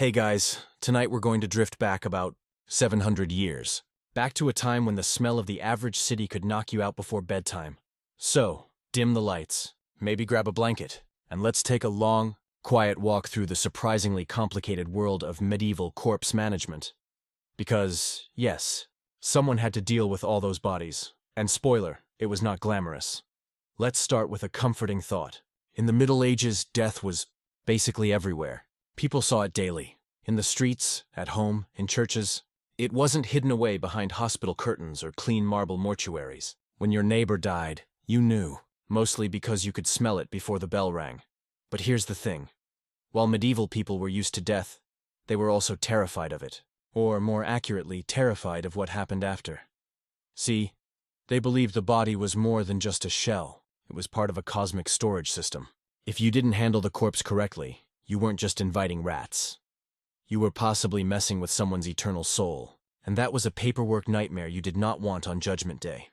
Hey guys, tonight we're going to drift back about 700 years. Back to a time when the smell of the average city could knock you out before bedtime. So, dim the lights, maybe grab a blanket, and let's take a long, quiet walk through the surprisingly complicated world of medieval corpse management. Because, yes, someone had to deal with all those bodies. And spoiler, it was not glamorous. Let's start with a comforting thought. In the Middle Ages, death was basically everywhere. People saw it daily. In the streets, at home, in churches. It wasn't hidden away behind hospital curtains or clean marble mortuaries. When your neighbor died, you knew, mostly because you could smell it before the bell rang. But here's the thing. While medieval people were used to death, they were also terrified of it. Or, more accurately, terrified of what happened after. See, they believed the body was more than just a shell. It was part of a cosmic storage system. If you didn't handle the corpse correctly, you weren't just inviting rats. You were possibly messing with someone's eternal soul, and that was a paperwork nightmare you did not want on Judgment Day.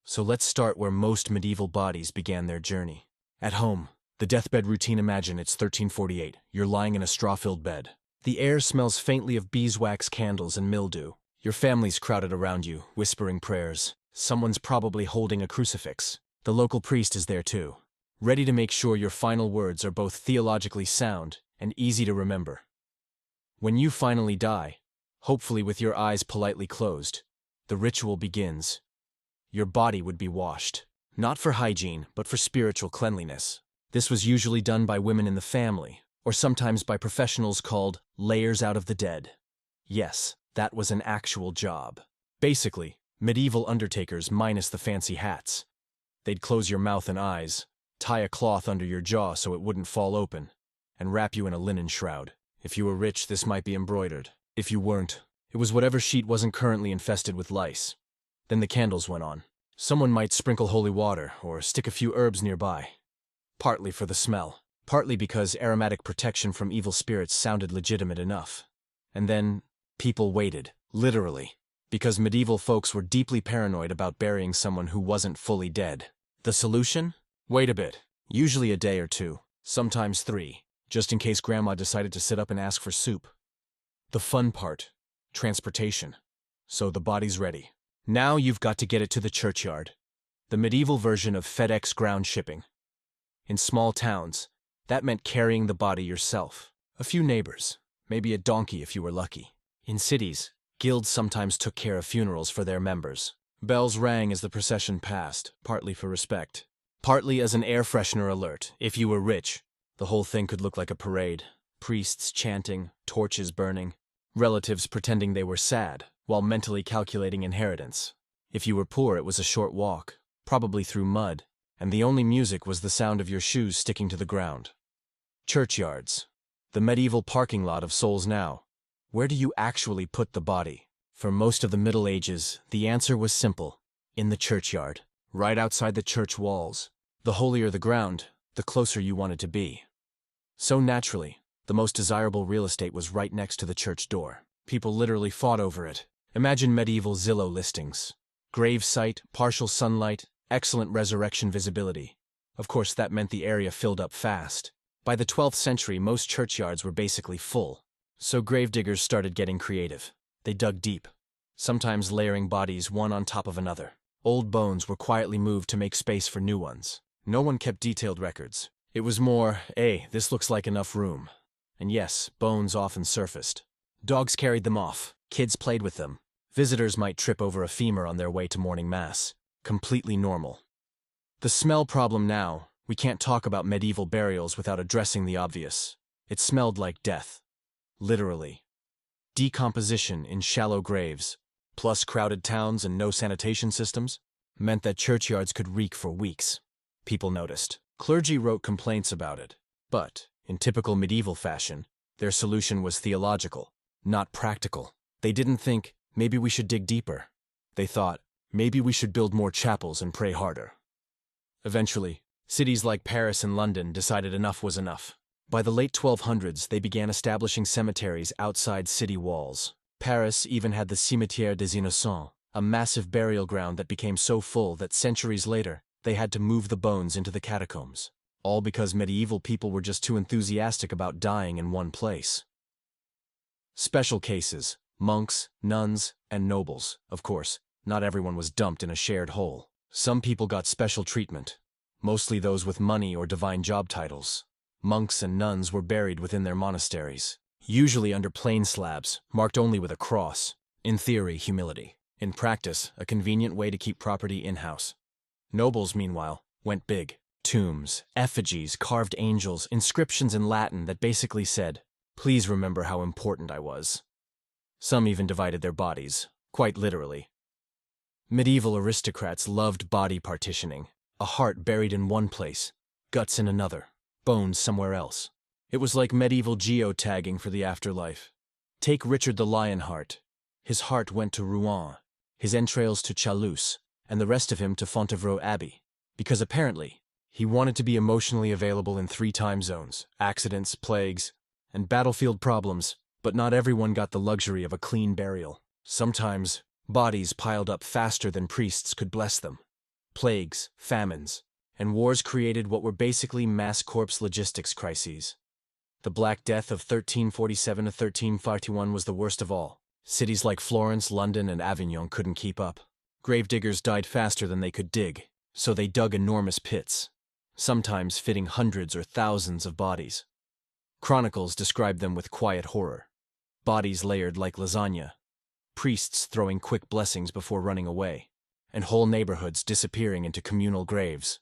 So let's start where most medieval bodies began their journey. At home, the deathbed routine. Imagine it's 1348. You're lying in a straw-filled bed. The air smells faintly of beeswax candles and mildew. Your family's crowded around you, whispering prayers. Someone's probably holding a crucifix. The local priest is there too, ready to make sure your final words are both theologically sound and easy to remember. When you finally die, hopefully with your eyes politely closed, the ritual begins. Your body would be washed, not for hygiene, but for spiritual cleanliness. This was usually done by women in the family, or sometimes by professionals called layers out of the dead. Yes, that was an actual job. Basically, medieval undertakers minus the fancy hats. They'd close your mouth and eyes, tie a cloth under your jaw so it wouldn't fall open, and wrap you in a linen shroud. If you were rich, this might be embroidered. If you weren't, it was whatever sheet wasn't currently infested with lice. Then the candles went on. Someone might sprinkle holy water or stick a few herbs nearby. Partly for the smell, partly because aromatic protection from evil spirits sounded legitimate enough. And then, people waited, literally, because medieval folks were deeply paranoid about burying someone who wasn't fully dead. The solution? Wait a bit. Usually a day or two, sometimes 3, just in case grandma decided to sit up and ask for soup. The fun part, transportation. So the body's ready. Now you've got to get it to the churchyard. The medieval version of FedEx ground shipping. In small towns, that meant carrying the body yourself. A few neighbors, maybe a donkey if you were lucky. In cities, guilds sometimes took care of funerals for their members. Bells rang as the procession passed, partly for respect, partly as an air freshener alert. If you were rich, the whole thing could look like a parade. Priests chanting, torches burning, relatives pretending they were sad, while mentally calculating inheritance. If you were poor, it was a short walk, probably through mud, and the only music was the sound of your shoes sticking to the ground. Churchyards. The medieval parking lot of souls now. Where do you actually put the body? For most of the Middle Ages, the answer was simple. In the churchyard, right outside the church walls. The holier the ground, the closer you wanted to be. So naturally, the most desirable real estate was right next to the church door. People literally fought over it. Imagine medieval Zillow listings. Grave site, partial sunlight, excellent resurrection visibility. Of course, that meant the area filled up fast. By the 12th century, most churchyards were basically full. So gravediggers started getting creative. They dug deep, sometimes layering bodies one on top of another. Old bones were quietly moved to make space for new ones. No one kept detailed records. It was more, hey, this looks like enough room. And yes, bones often surfaced. Dogs carried them off. Kids played with them. Visitors might trip over a femur on their way to morning mass. Completely normal. The smell problem now. We can't talk about medieval burials without addressing the obvious. It smelled like death. Literally. Decomposition in shallow graves, plus crowded towns and no sanitation systems, meant that churchyards could reek for weeks. People noticed. Clergy wrote complaints about it. But, in typical medieval fashion, their solution was theological, not practical. They didn't think, maybe we should dig deeper. They thought, maybe we should build more chapels and pray harder. Eventually, cities like Paris and London decided enough was enough. By the late 1200s, they began establishing cemeteries outside city walls. Paris even had the Cimetière des Innocents, a massive burial ground that became so full that centuries later, they had to move the bones into the catacombs. All because medieval people were just too enthusiastic about dying in one place. Special cases, monks, nuns, and nobles, of course. Not everyone was dumped in a shared hole. Some people got special treatment, mostly those with money or divine job titles. Monks and nuns were buried within their monasteries, usually under plain slabs, marked only with a cross. In theory, humility. In practice, a convenient way to keep property in-house. Nobles, meanwhile, went big. Tombs, effigies, carved angels, inscriptions in Latin that basically said, "Please remember how important I was." Some even divided their bodies, quite literally. Medieval aristocrats loved body partitioning. A heart buried in one place, guts in another, bones somewhere else. It was like medieval geotagging for the afterlife. Take Richard the Lionheart. His heart went to Rouen, his entrails to Chalus, and the rest of him to Fontevraud Abbey, because apparently he wanted to be emotionally available in 3 time zones: accidents, plagues, and battlefield problems. But not everyone got the luxury of a clean burial. Sometimes, bodies piled up faster than priests could bless them. Plagues, famines, and wars created what were basically mass corpse logistics crises. The Black Death of 1347 to 1351 was the worst of all. Cities like Florence, London, and Avignon couldn't keep up. Gravediggers died faster than they could dig, so they dug enormous pits, sometimes fitting hundreds or thousands of bodies. Chronicles describe them with quiet horror. Bodies layered like lasagna, priests throwing quick blessings before running away, and whole neighborhoods disappearing into communal graves.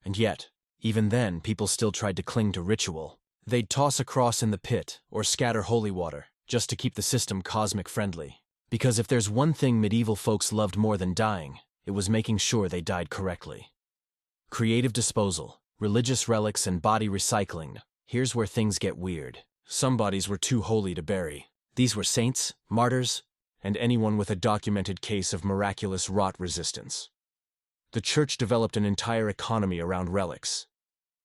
And yet, even then, people still tried to cling to ritual. They'd toss a cross in the pit or scatter holy water, just to keep the system cosmic-friendly. Because if there's one thing medieval folks loved more than dying, it was making sure they died correctly. Creative disposal, religious relics, and body recycling. Here's where things get weird. Some bodies were too holy to bury. These were saints, martyrs, and anyone with a documented case of miraculous rot resistance. The church developed an entire economy around relics.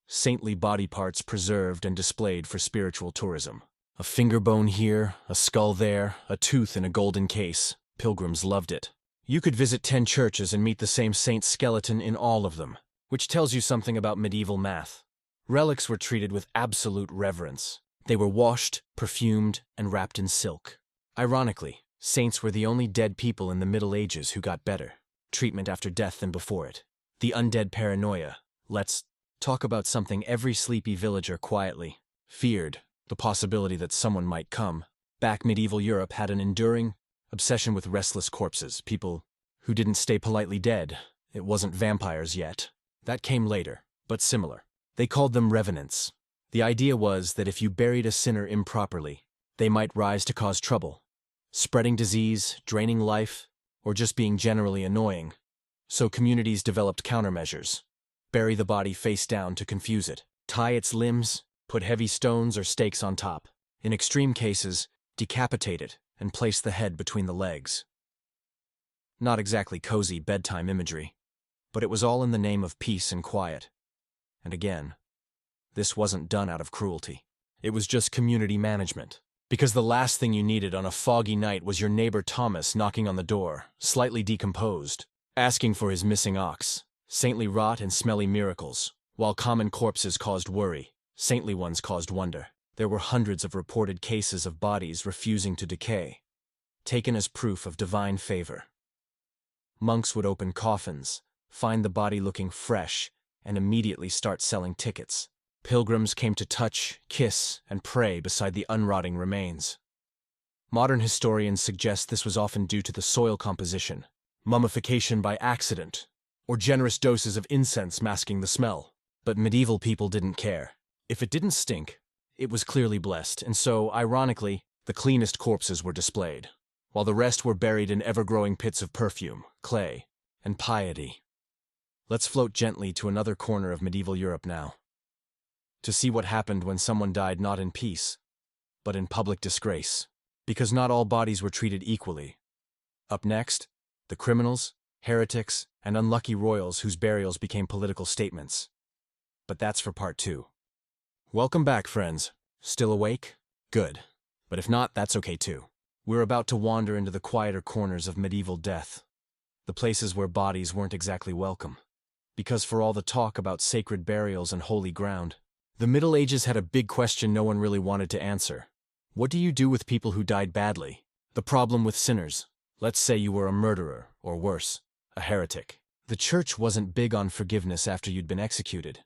Saintly body parts preserved and displayed for spiritual tourism. A finger bone here, a skull there, a tooth in a golden case. Pilgrims loved it. You could visit 10 churches and meet the same saint's skeleton in all of them, which tells you something about medieval math. Relics were treated with absolute reverence. They were washed, perfumed, and wrapped in silk. Ironically, saints were the only dead people in the Middle Ages who got better treatment after death than before it. The undead paranoia. Let's talk about something every sleepy villager quietly feared: the possibility that someone might come. Back medieval Europe had an enduring obsession with restless corpses, people who didn't stay politely dead. It wasn't vampires yet. That came later, but similar. They called them revenants. The idea was that if you buried a sinner improperly, they might rise to cause trouble, spreading disease, draining life, or just being generally annoying. So communities developed countermeasures. Bury the body face down to confuse it. Tie its limbs, put heavy stones or stakes on top. In extreme cases, decapitate it and place the head between the legs. Not exactly cozy bedtime imagery, but it was all in the name of peace and quiet. And again, this wasn't done out of cruelty. It was just community management. Because the last thing you needed on a foggy night was your neighbor Thomas knocking on the door, slightly decomposed, asking for his missing ox. Saintly rot and smelly miracles. While common corpses caused worry, saintly ones caused wonder. There were hundreds of reported cases of bodies refusing to decay, taken as proof of divine favor. Monks would open coffins, find the body looking fresh, and immediately start selling tickets. Pilgrims came to touch, kiss, and pray beside the unrotting remains. Modern historians suggest this was often due to the soil composition, mummification by accident, or generous doses of incense masking the smell. But medieval people didn't care. If it didn't stink, it was clearly blessed, and so, ironically, the cleanest corpses were displayed, while the rest were buried in ever-growing pits of perfume, clay, and piety. Let's float gently to another corner of medieval Europe now, to see what happened when someone died not in peace, but in public disgrace, because not all bodies were treated equally. Up next, the criminals, heretics, and unlucky royals whose burials became political statements. But that's for part 2. Welcome back, friends. Still awake? Good. But if not, that's okay too. We're about to wander into the quieter corners of medieval death, the places where bodies weren't exactly welcome. Because for all the talk about sacred burials and holy ground, the Middle Ages had a big question no one really wanted to answer. What do you do with people who died badly? The problem with sinners. Let's say you were a murderer, or worse, a heretic. The church wasn't big on forgiveness after you'd been executed.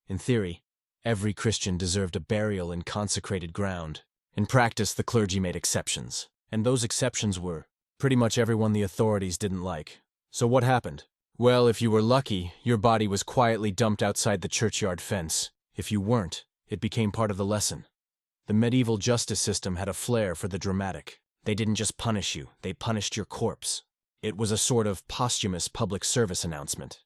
In theory, every Christian deserved a burial in consecrated ground. In practice, the clergy made exceptions. And those exceptions were pretty much everyone the authorities didn't like. So what happened? Well, if you were lucky, your body was quietly dumped outside the churchyard fence. If you weren't, it became part of the lesson. The medieval justice system had a flair for the dramatic. They didn't just punish you, they punished your corpse. It was a sort of posthumous public service announcement.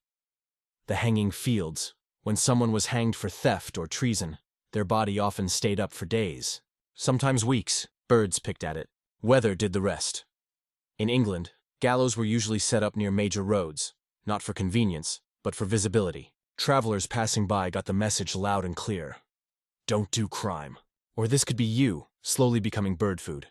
The hanging fields. When someone was hanged for theft or treason, their body often stayed up for days, sometimes weeks. Birds picked at it. Weather did the rest. In England, gallows were usually set up near major roads, not for convenience, but for visibility. Travelers passing by got the message loud and clear. Don't do crime. Or this could be you, slowly becoming bird food.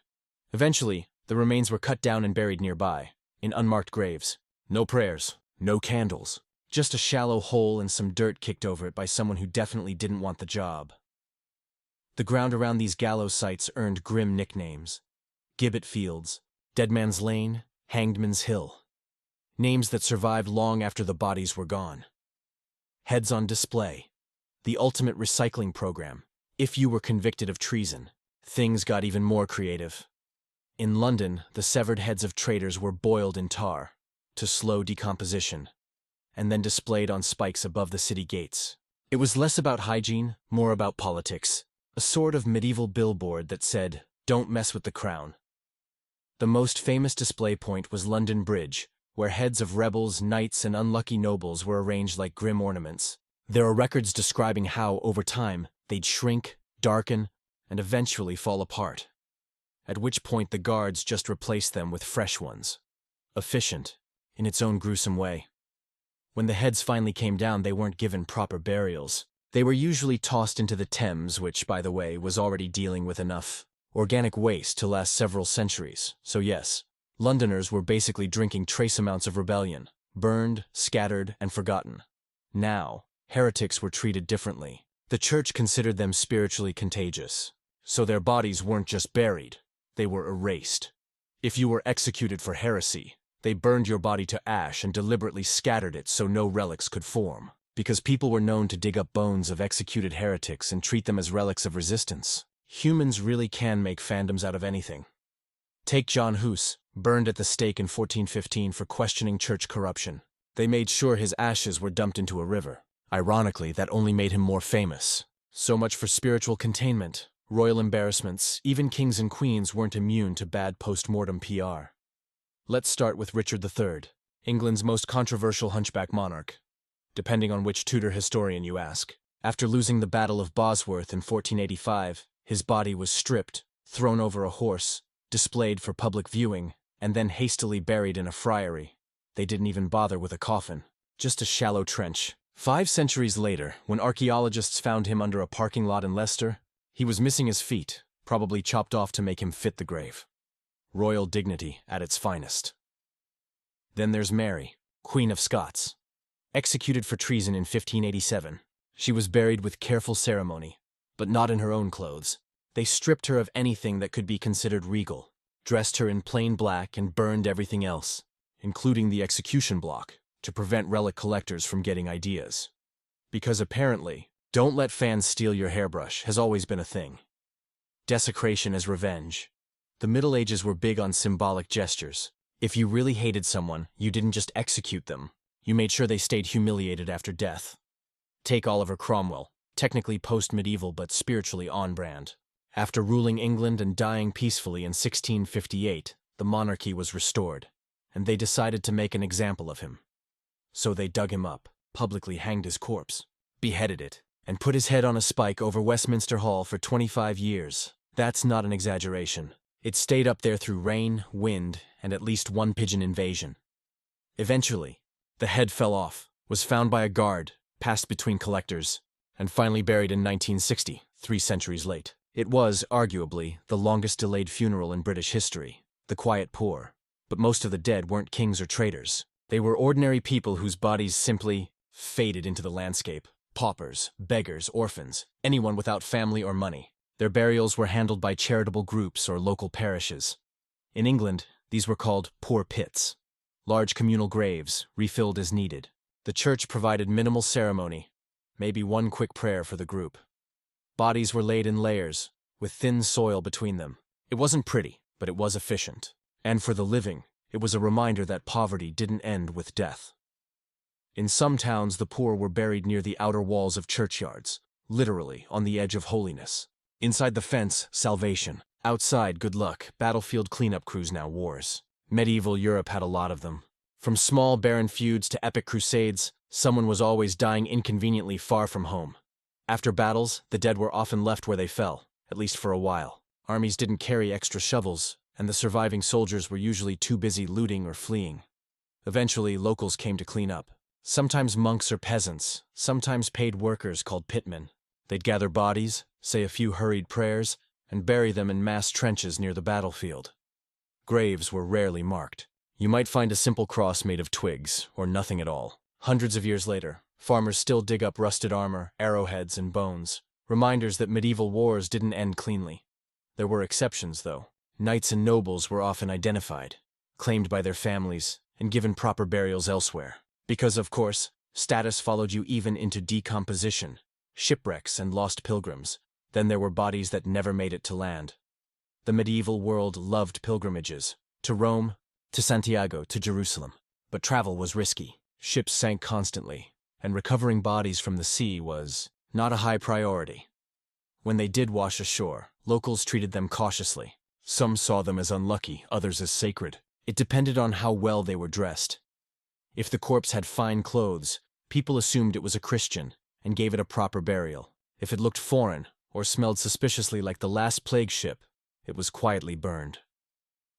Eventually, the remains were cut down and buried nearby, in unmarked graves. No prayers, no candles, just a shallow hole and some dirt kicked over it by someone who definitely didn't want the job. The ground around these gallows sites earned grim nicknames. Gibbet Fields, Deadman's Lane, Hangman's Hill. Names that survived long after the bodies were gone. Heads on display. The ultimate recycling program. If you were convicted of treason, things got even more creative. In London, the severed heads of traitors were boiled in tar to slow decomposition, and then displayed on spikes above the city gates. It was less about hygiene, more about politics. A sort of medieval billboard that said, "Don't mess with the crown." The most famous display point was London Bridge, where heads of rebels, knights, and unlucky nobles were arranged like grim ornaments. There are records describing how, over time, they'd shrink, darken, and eventually fall apart. At which point the guards just replaced them with fresh ones. Efficient, in its own gruesome way. When the heads finally came down, they weren't given proper burials. They were usually tossed into the Thames, which, by the way, was already dealing with enough organic waste to last several centuries. So yes, Londoners were basically drinking trace amounts of rebellion, burned, scattered, and forgotten. Now, heretics were treated differently. The church considered them spiritually contagious, so their bodies weren't just buried, they were erased. If you were executed for heresy, they burned your body to ash and deliberately scattered it so no relics could form, because people were known to dig up bones of executed heretics and treat them as relics of resistance. Humans really can make fandoms out of anything. Take John Hus, burned at the stake in 1415 for questioning church corruption. They made sure his ashes were dumped into a river. Ironically, that only made him more famous. So much for spiritual containment, royal embarrassments. Even kings and queens weren't immune to bad post-mortem PR. Let's start with Richard III, England's most controversial hunchback monarch, depending on which Tudor historian you ask. After losing the Battle of Bosworth in 1485, his body was stripped, thrown over a horse, displayed for public viewing, and then hastily buried in a friary. They didn't even bother with a coffin, just a shallow trench. 5 centuries later, when archaeologists found him under a parking lot in Leicester, he was missing his feet, probably chopped off to make him fit the grave. Royal dignity at its finest. Then there's Mary, Queen of Scots. Executed for treason in 1587, she was buried with careful ceremony, but not in her own clothes. They stripped her of anything that could be considered regal, dressed her in plain black and burned everything else, including the execution block, to prevent relic collectors from getting ideas. Because apparently, don't let fans steal your hairbrush has always been a thing. Desecration as revenge. The Middle Ages were big on symbolic gestures. If you really hated someone, you didn't just execute them. You made sure they stayed humiliated after death. Take Oliver Cromwell, technically post-medieval but spiritually on-brand. After ruling England and dying peacefully in 1658, the monarchy was restored, and they decided to make an example of him. So they dug him up, publicly hanged his corpse, beheaded it, and put his head on a spike over Westminster Hall for 25 years. That's not an exaggeration. It stayed up there through rain, wind, and at least one pigeon invasion. Eventually, the head fell off, was found by a guard, passed between collectors, and finally buried in 1960, 3 centuries late. It was, arguably, the longest-delayed funeral in British history, the quiet poor. But most of the dead weren't kings or traitors. They were ordinary people whose bodies simply faded into the landscape. Paupers, beggars, orphans, anyone without family or money. Their burials were handled by charitable groups or local parishes. In England, these were called poor pits, large communal graves, refilled as needed. The church provided minimal ceremony, maybe one quick prayer for the group. Bodies were laid in layers, with thin soil between them. It wasn't pretty, but it was efficient. And for the living, it was a reminder that poverty didn't end with death. In some towns, the poor were buried near the outer walls of churchyards, literally on the edge of holiness. Inside the fence, salvation. Outside, good luck, battlefield cleanup crews, now wars. Medieval Europe had a lot of them. From small barren feuds to epic crusades, someone was always dying inconveniently far from home. After battles, the dead were often left where they fell, at least for a while. Armies didn't carry extra shovels, and the surviving soldiers were usually too busy looting or fleeing. Eventually, locals came to clean up. Sometimes monks or peasants, sometimes paid workers called pitmen. They'd gather bodies, say a few hurried prayers, and bury them in mass trenches near the battlefield. Graves were rarely marked. You might find a simple cross made of twigs, or nothing at all. Hundreds of years later, farmers still dig up rusted armor, arrowheads, and bones, reminders that medieval wars didn't end cleanly. There were exceptions, though. Knights and nobles were often identified, claimed by their families, and given proper burials elsewhere. Because, of course, status followed you even into decomposition, shipwrecks, and lost pilgrims. Then there were bodies that never made it to land. The medieval world loved pilgrimages, to Rome, to Santiago, to Jerusalem. But travel was risky. Ships sank constantly, and recovering bodies from the sea was not a high priority. When they did wash ashore, locals treated them cautiously. Some saw them as unlucky, others as sacred. It depended on how well they were dressed. If the corpse had fine clothes, people assumed it was a Christian and gave it a proper burial. If it looked foreign or smelled suspiciously like the last plague ship, it was quietly burned.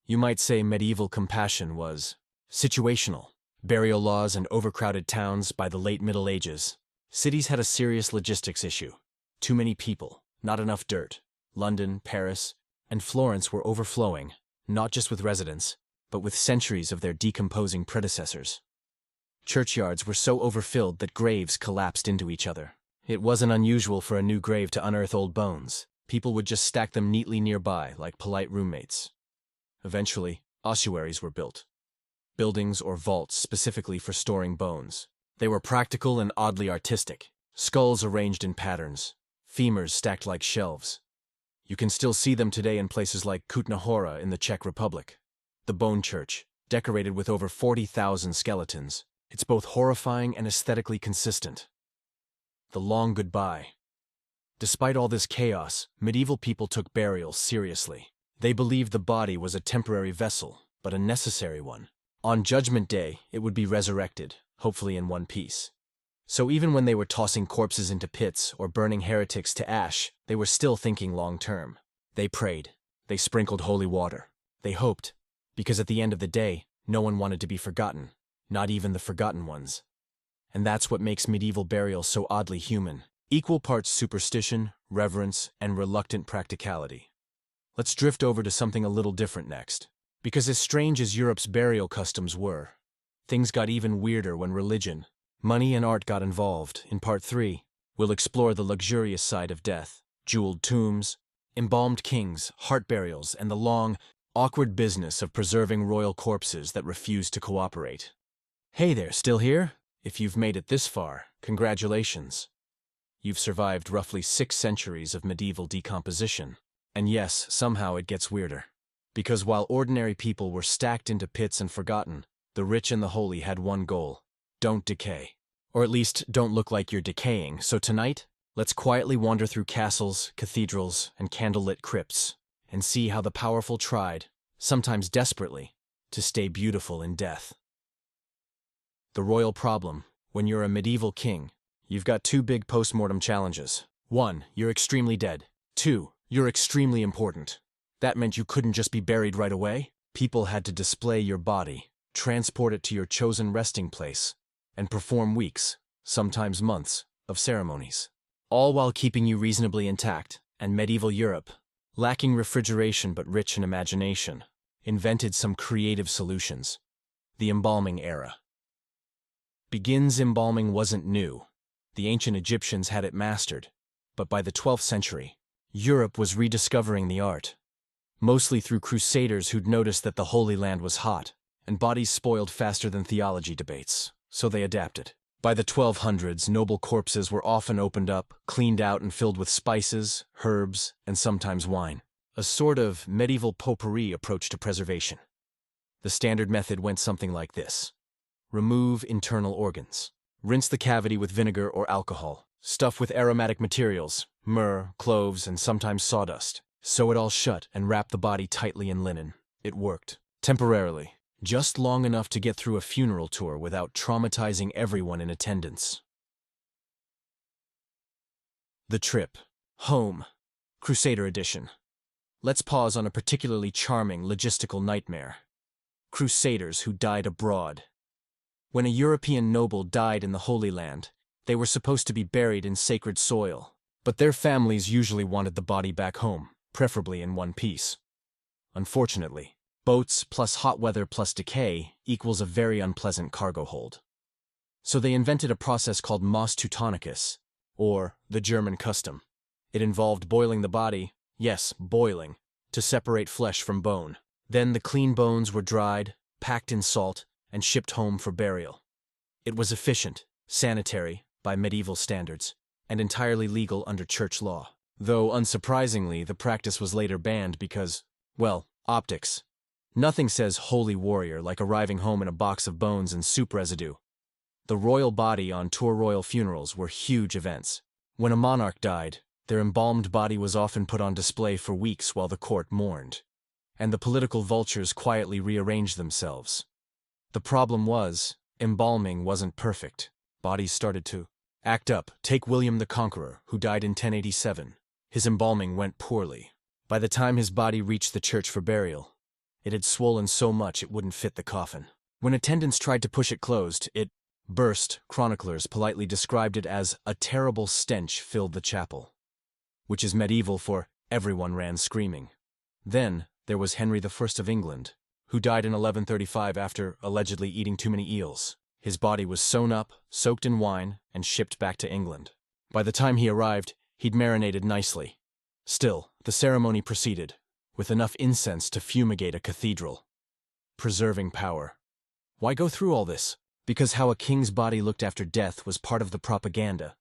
You might say medieval compassion was situational. Burial laws and overcrowded towns by the late Middle Ages. Cities had a serious logistics issue. Too many people, not enough dirt. London, Paris, and Florence were overflowing, not just with residents, but with centuries of their decomposing predecessors. Churchyards were so overfilled that graves collapsed into each other. It wasn't unusual for a new grave to unearth old bones. People would just stack them neatly nearby, like polite roommates. Eventually, ossuaries were built. Buildings or vaults specifically for storing bones. They were practical and oddly artistic. Skulls arranged in patterns. Femurs stacked like shelves. You can still see them today in places like Kutna Hora in the Czech Republic. The Bone Church, decorated with over 40,000 skeletons. It's both horrifying and aesthetically consistent. The long goodbye. Despite all this chaos, medieval people took burial seriously. They believed the body was a temporary vessel, but a necessary one. On Judgment Day, it would be resurrected, hopefully in one piece. So even when they were tossing corpses into pits or burning heretics to ash, they were still thinking long-term. They prayed. They sprinkled holy water. They hoped, because at the end of the day, no one wanted to be forgotten, not even the forgotten ones. And that's what makes medieval burial so oddly human. Equal parts superstition, reverence, and reluctant practicality. Let's drift over to something a little different next. Because as strange as Europe's burial customs were, things got even weirder when religion, money, and art got involved. In Part 3, we'll explore the luxurious side of death, jeweled tombs, embalmed kings, heart burials, and the long, awkward business of preserving royal corpses that refused to cooperate. Hey there, still here? If you've made it this far, congratulations. You've survived roughly 6 centuries of medieval decomposition. And yes, somehow it gets weirder. Because while ordinary people were stacked into pits and forgotten, the rich and the holy had one goal: don't decay. Or at least, don't look like you're decaying. So tonight, let's quietly wander through castles, cathedrals, and candlelit crypts, and see how the powerful tried, sometimes desperately, to stay beautiful in death. The royal problem: when you're a medieval king, you've got 2 big post-mortem challenges. 1, you're extremely dead. 2, you're extremely important. That meant you couldn't just be buried right away. People had to display your body, transport it to your chosen resting place, and perform weeks, sometimes months, of ceremonies. All while keeping you reasonably intact. And medieval Europe, lacking refrigeration but rich in imagination, invented some creative solutions. The embalming era. Embalming wasn't new. The ancient Egyptians had it mastered. But by the 12th century, Europe was rediscovering the art, mostly through crusaders who'd noticed that the Holy Land was hot, and bodies spoiled faster than theology debates, so they adapted. By the 1200s, noble corpses were often opened up, cleaned out and filled with spices, herbs, and sometimes wine. A sort of medieval potpourri approach to preservation. The standard method went something like this. Remove internal organs. Rinse the cavity with vinegar or alcohol. Stuff with aromatic materials, myrrh, cloves, and sometimes sawdust. Sew it all shut and wrap the body tightly in linen. It worked. Temporarily. Just long enough to get through a funeral tour without traumatizing everyone in attendance. The Trip. Home. Crusader Edition. Let's pause on a particularly charming logistical nightmare. Crusaders who died abroad. When a European noble died in the Holy Land, they were supposed to be buried in sacred soil, but their families usually wanted the body back home, preferably in one piece. Unfortunately, boats plus hot weather plus decay equals a very unpleasant cargo hold. So they invented a process called mos teutonicus, or the German custom. It involved boiling the body, yes, boiling, to separate flesh from bone. Then the clean bones were dried, packed in salt, and shipped home for burial. It was efficient, sanitary, by medieval standards, and entirely legal under church law. Though, unsurprisingly, the practice was later banned because, well, optics. Nothing says holy warrior like arriving home in a box of bones and soup residue. The royal body on tour royal funerals were huge events. When a monarch died, their embalmed body was often put on display for weeks while the court mourned, and the political vultures quietly rearranged themselves. The problem was, embalming wasn't perfect. Bodies started to act up. Take William the Conqueror, who died in 1087. His embalming went poorly. By the time his body reached the church for burial, it had swollen so much it wouldn't fit the coffin. When attendants tried to push it closed, it burst. Chroniclers politely described it as a terrible stench filled the chapel, which is medieval for everyone ran screaming. Then there was Henry I of England, who died in 1135 after allegedly eating too many eels. His body was sewn up, soaked in wine, and shipped back to England. By the time he arrived, he'd marinated nicely. Still, the ceremony proceeded, with enough incense to fumigate a cathedral. Preserving power. Why go through all this? Because how a king's body looked after death was part of the propaganda.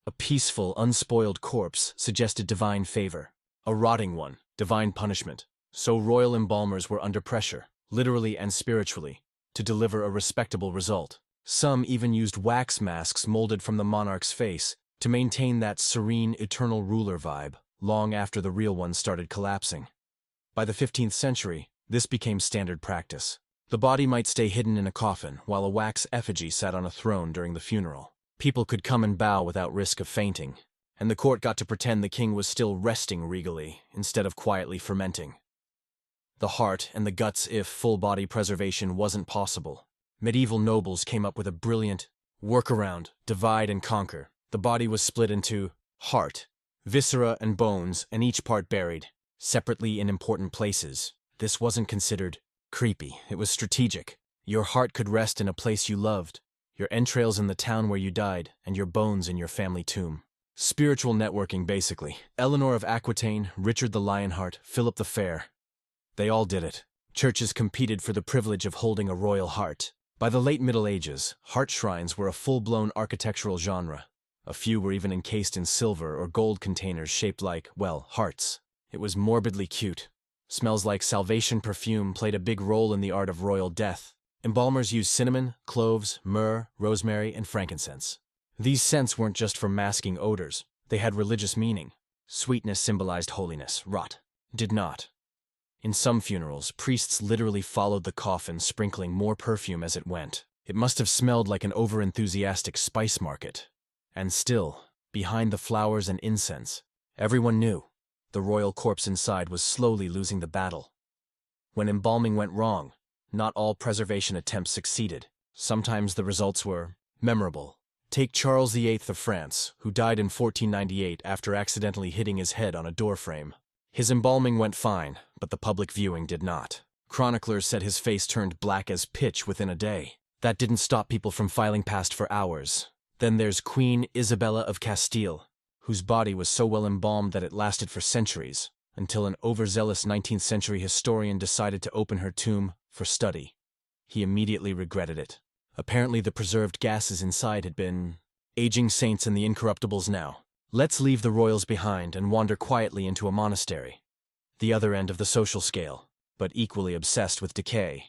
A peaceful, unspoiled corpse suggested divine favor. A rotting one, divine punishment. So royal embalmers were under pressure, literally and spiritually, to deliver a respectable result. Some even used wax masks molded from the monarch's face to maintain that serene, eternal ruler vibe, long after the real one started collapsing. By the 15th century, this became standard practice. The body might stay hidden in a coffin, while a wax effigy sat on a throne during the funeral. People could come and bow without risk of fainting, and the court got to pretend the king was still resting regally, instead of quietly fermenting. The heart and the guts if full-body preservation wasn't possible. Medieval nobles came up with a brilliant workaround: divide and conquer. The body was split into heart, viscera, and bones, and each part buried, separately in important places. This wasn't considered creepy, it was strategic. Your heart could rest in a place you loved, your entrails in the town where you died, and your bones in your family tomb. Spiritual networking, basically. Eleanor of Aquitaine, Richard the Lionheart, Philip the Fair. They all did it. Churches competed for the privilege of holding a royal heart. By the late Middle Ages, heart shrines were a full-blown architectural genre. A few were even encased in silver or gold containers shaped like, well, hearts. It was morbidly cute. Smells like salvation perfume played a big role in the art of royal death. Embalmers used cinnamon, cloves, myrrh, rosemary, and frankincense. These scents weren't just for masking odors. They had religious meaning. Sweetness symbolized holiness. Rot did not. In some funerals, priests literally followed the coffin, sprinkling more perfume as it went. It must have smelled like an over-enthusiastic spice market. And still, behind the flowers and incense, everyone knew the royal corpse inside was slowly losing the battle. When embalming went wrong, not all preservation attempts succeeded. Sometimes the results were memorable. Take Charles VIII of France, who died in 1498 after accidentally hitting his head on a doorframe. His embalming went fine, but the public viewing did not. Chroniclers said his face turned black as pitch within a day. That didn't stop people from filing past for hours. Then there's Queen Isabella of Castile, whose body was so well embalmed that it lasted for centuries, until an overzealous 19th century historian decided to open her tomb for study. He immediately regretted it. Apparently the preserved gases inside had been aging saints and the incorruptibles now. Let's leave the royals behind and wander quietly into a monastery. The other end of the social scale, but equally obsessed with decay.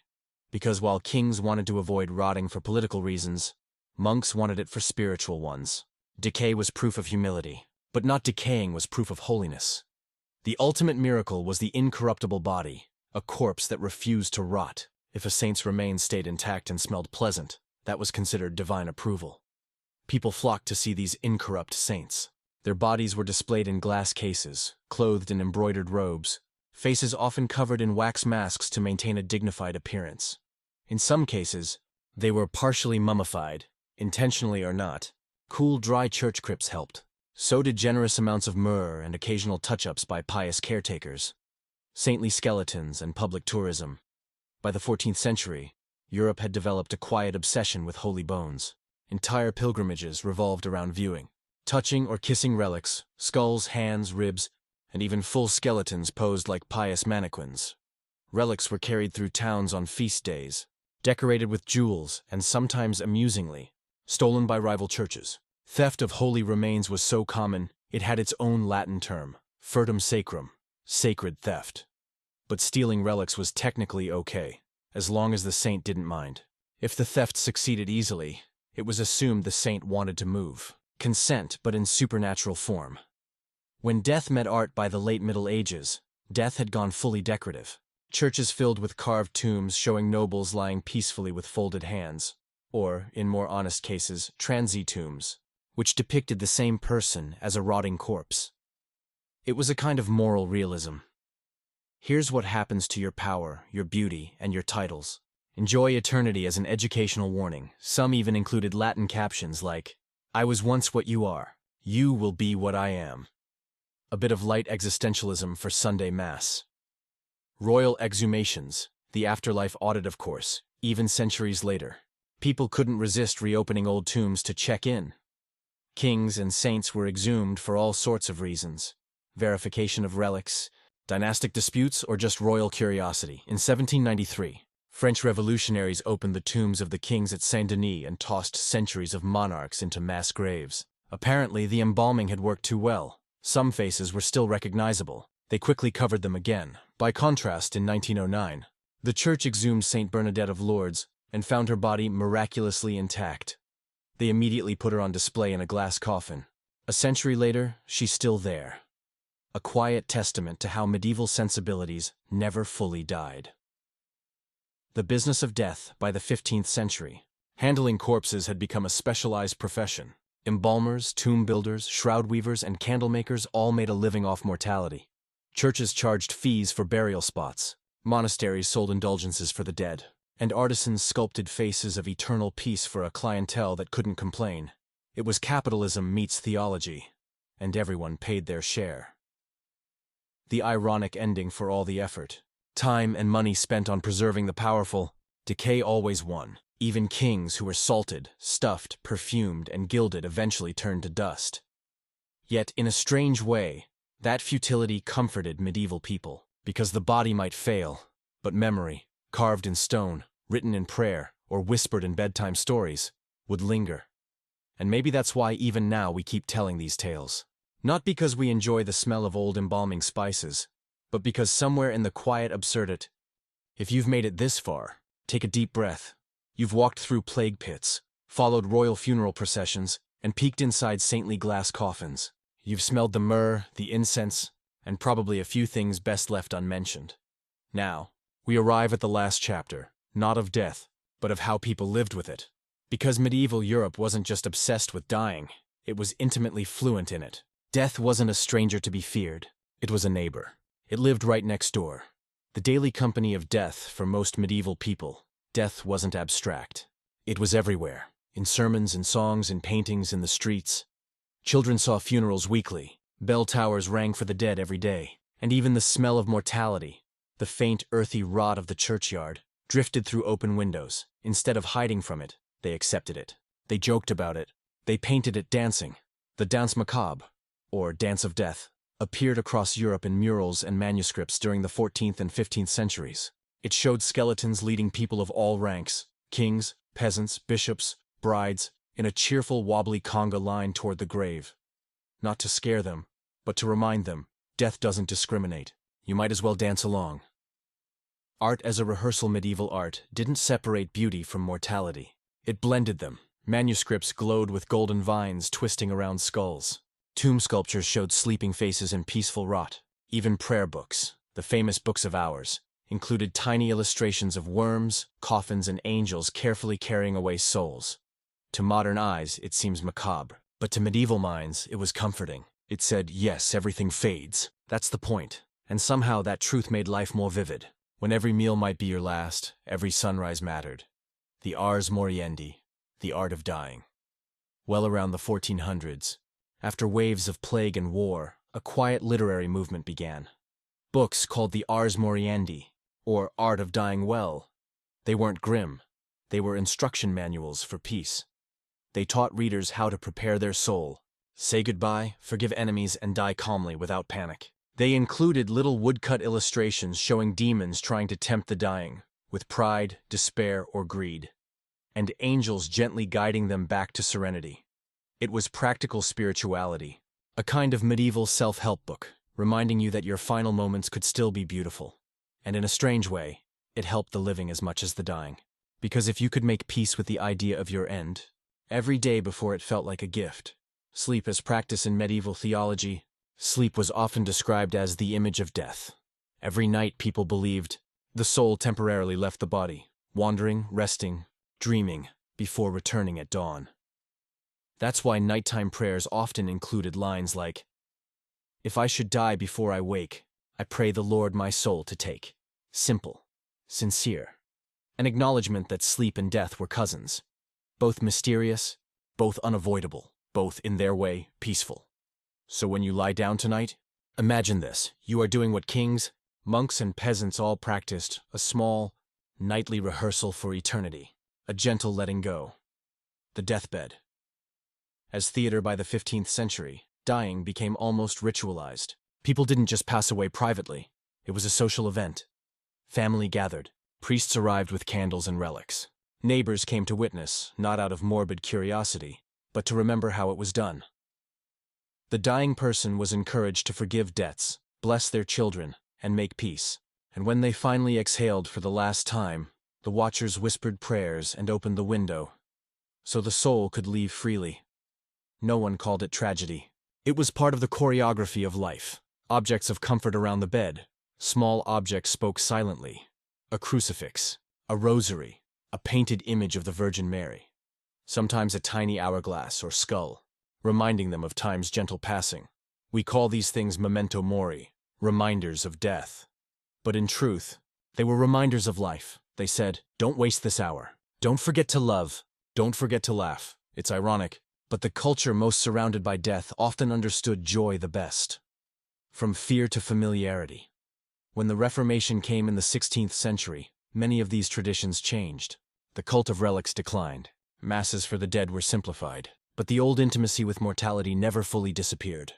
Because while kings wanted to avoid rotting for political reasons, monks wanted it for spiritual ones. Decay was proof of humility, but not decaying was proof of holiness. The ultimate miracle was the incorruptible body, a corpse that refused to rot. If a saint's remains stayed intact and smelled pleasant, that was considered divine approval. People flocked to see these incorrupt saints. Their bodies were displayed in glass cases, clothed in embroidered robes, faces often covered in wax masks to maintain a dignified appearance. In some cases, they were partially mummified, intentionally or not. Cool, dry church crypts helped. So did generous amounts of myrrh and occasional touch-ups by pious caretakers. Saintly skeletons and public tourism. By the 14th century, Europe had developed a quiet obsession with holy bones. Entire pilgrimages revolved around viewing, touching or kissing relics, skulls, hands, ribs, and even full skeletons posed like pious mannequins. Relics were carried through towns on feast days, decorated with jewels and sometimes amusingly, stolen by rival churches. Theft of holy remains was so common, it had its own Latin term, furtum sacrum, sacred theft. But stealing relics was technically okay, as long as the saint didn't mind. If the theft succeeded easily, it was assumed the saint wanted to move. Consent, but in supernatural form. When death met art by the late Middle Ages, death had gone fully decorative. Churches filled with carved tombs showing nobles lying peacefully with folded hands, or, in more honest cases, transy tombs, which depicted the same person as a rotting corpse. It was a kind of moral realism. Here's what happens to your power, your beauty, and your titles. Enjoy eternity as an educational warning. Some even included Latin captions like, "I was once what you are. You will be what I am." A bit of light existentialism for Sunday Mass. Royal exhumations, the afterlife audit of course, even centuries later. People couldn't resist reopening old tombs to check in. Kings and saints were exhumed for all sorts of reasons. Verification of relics, dynastic disputes, or just royal curiosity. In 1793, French revolutionaries opened the tombs of the kings at Saint-Denis and tossed centuries of monarchs into mass graves. Apparently, the embalming had worked too well. Some faces were still recognizable. They quickly covered them again. By contrast, in 1909, the church exhumed Saint Bernadette of Lourdes and found her body miraculously intact. They immediately put her on display in a glass coffin. A century later, she's still there. A quiet testament to how medieval sensibilities never fully died. The business of death by the 15th century. Handling corpses had become a specialized profession. Embalmers, tomb builders, shroud weavers, and candle makers all made a living off mortality. Churches charged fees for burial spots. Monasteries sold indulgences for the dead. And artisans sculpted faces of eternal peace for a clientele that couldn't complain. It was capitalism meets theology, and everyone paid their share. The ironic ending for all the effort. Time and money spent on preserving the powerful, decay always won. Even kings who were salted, stuffed, perfumed, and gilded eventually turned to dust. Yet, in a strange way, that futility comforted medieval people, because the body might fail, but memory, carved in stone, written in prayer, or whispered in bedtime stories, would linger. And maybe that's why even now we keep telling these tales. Not because we enjoy the smell of old embalming spices, but because somewhere in the quiet absurdity, if you've made it this far, take a deep breath. You've walked through plague pits, followed royal funeral processions, and peeked inside saintly glass coffins. You've smelled the myrrh, the incense, and probably a few things best left unmentioned. Now, we arrive at the last chapter, not of death, but of how people lived with it. Because medieval Europe wasn't just obsessed with dying, it was intimately fluent in it. Death wasn't a stranger to be feared, it was a neighbor. It lived right next door. The daily company of death for most medieval people. Death wasn't abstract. It was everywhere, in sermons, in songs, in paintings, in the streets. Children saw funerals weekly. Bell towers rang for the dead every day. And even the smell of mortality, the faint, earthy rot of the churchyard, drifted through open windows. Instead of hiding from it, they accepted it. They joked about it. They painted it dancing. The danse macabre. or Dance of Death, appeared across Europe in murals and manuscripts during the 14th and 15th centuries. It showed skeletons leading people of all ranks, kings, peasants, bishops, brides, in a cheerful wobbly conga line toward the grave. Not to scare them, but to remind them, death doesn't discriminate. You might as well dance along. Art as a rehearsal. Medieval art didn't separate beauty from mortality. It blended them. Manuscripts glowed with golden vines twisting around skulls. Tomb sculptures showed sleeping faces in peaceful rot. Even prayer books, the famous books of hours, included tiny illustrations of worms, coffins, and angels carefully carrying away souls. To modern eyes, it seems macabre, but to medieval minds, it was comforting. It said, yes, everything fades. That's the point. And somehow that truth made life more vivid. When every meal might be your last, every sunrise mattered. The ars moriendi, the art of dying. Well around the 1400s, after waves of plague and war, a quiet literary movement began. Books called the ars moriendi, or art of dying well. They weren't grim. They were instruction manuals for peace. They taught readers how to prepare their soul, say goodbye, forgive enemies, and die calmly without panic. They included little woodcut illustrations showing demons trying to tempt the dying, with pride, despair, or greed, and angels gently guiding them back to serenity. It was practical spirituality, a kind of medieval self-help book, reminding you that your final moments could still be beautiful. And in a strange way, it helped the living as much as the dying. Because if you could make peace with the idea of your end, every day before it felt like a gift. Sleep as practice. In medieval theology, sleep was often described as the image of death. Every night people believed the soul temporarily left the body, wandering, resting, dreaming, before returning at dawn. That's why nighttime prayers often included lines like, "If I should die before I wake, I pray the Lord my soul to take." Simple, sincere. An acknowledgement that sleep and death were cousins. Both mysterious, both unavoidable, both in their way peaceful. So when you lie down tonight, imagine this. You are doing what kings, monks, and peasants all practiced, a small, nightly rehearsal for eternity, a gentle letting go. The deathbed. As theater by the 15th century, dying became almost ritualized. People didn't just pass away privately. It was a social event. Family gathered. Priests arrived with candles and relics. Neighbors came to witness, not out of morbid curiosity, but to remember how it was done. The dying person was encouraged to forgive debts, bless their children, and make peace. And when they finally exhaled for the last time, the watchers whispered prayers and opened the window, so the soul could leave freely. No one called it tragedy. It was part of the choreography of life. Objects of comfort around the bed. Small objects spoke silently. A crucifix, a rosary, a painted image of the Virgin Mary. Sometimes a tiny hourglass or skull, reminding them of time's gentle passing. We call these things memento mori, reminders of death. But in truth, they were reminders of life. They said, don't waste this hour. Don't forget to love. Don't forget to laugh. It's ironic, but the culture most surrounded by death often understood joy the best. From fear to familiarity. When the Reformation came in the 16th century, many of these traditions changed. The cult of relics declined. Masses for the dead were simplified. But the old intimacy with mortality never fully disappeared.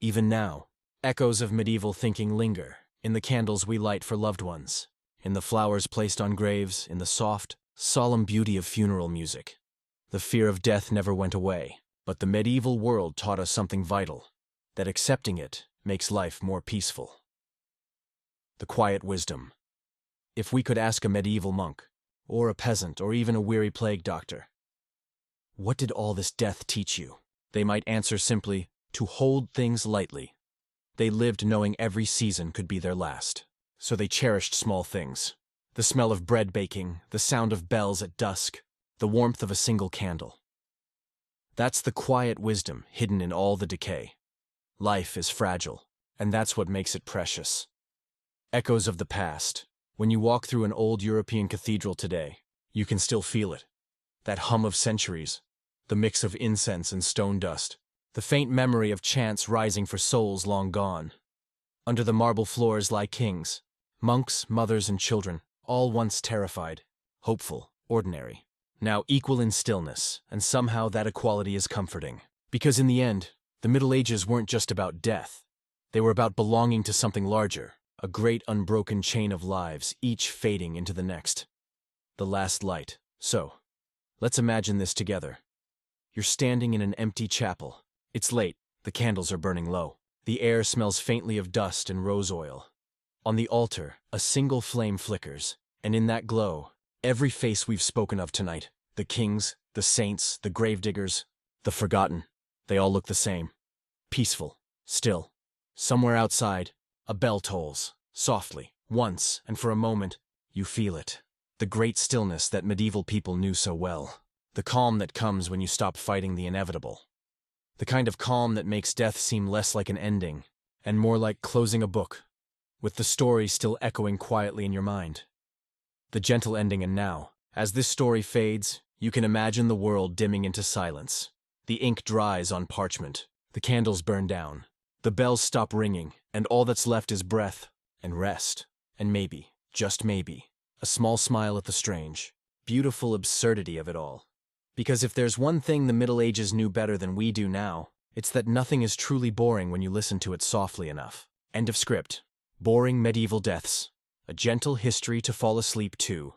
Even now, echoes of medieval thinking linger in the candles we light for loved ones, in the flowers placed on graves, in the soft, solemn beauty of funeral music. The fear of death never went away, but the medieval world taught us something vital, that accepting it makes life more peaceful. The quiet wisdom. If we could ask a medieval monk, or a peasant, or even a weary plague doctor, what did all this death teach you? They might answer simply, to hold things lightly. They lived knowing every season could be their last, so they cherished small things. The smell of bread baking, the sound of bells at dusk, the warmth of a single candle. That's the quiet wisdom hidden in all the decay. Life is fragile, and that's what makes it precious. Echoes of the past. When you walk through an old European cathedral today, you can still feel it. That hum of centuries, the mix of incense and stone dust, the faint memory of chants rising for souls long gone. Under the marble floors lie kings, monks, mothers, and children, all once terrified, hopeful, ordinary, now equal in stillness, and somehow that equality is comforting. Because in the end, The Middle Ages weren't just about death. They were about belonging to something larger, a great unbroken chain of lives, each fading into the next. The last light. So, let's imagine this together. You're standing in an empty chapel. It's late, the candles are burning low. The air smells faintly of dust and rose oil. On the altar, a single flame flickers, and in that glow, every face we've spoken of tonight, the kings, the saints, the gravediggers, the forgotten, they all look the same. Peaceful, still. Somewhere outside, a bell tolls, softly, once, and for a moment, you feel it. The great stillness that medieval people knew so well. The calm that comes when you stop fighting the inevitable. The kind of calm that makes death seem less like an ending, and more like closing a book, with the story still echoing quietly in your mind. The gentle ending, and now, as this story fades, you can imagine the world dimming into silence. The ink dries on parchment, the candles burn down, the bells stop ringing, and all that's left is breath and rest, and maybe, just maybe, a small smile at the strange, beautiful absurdity of it all. Because if there's one thing the Middle Ages knew better than we do now, it's that nothing is truly boring when you listen to it softly enough. End of script. Boring medieval deaths. A gentle history to fall asleep to.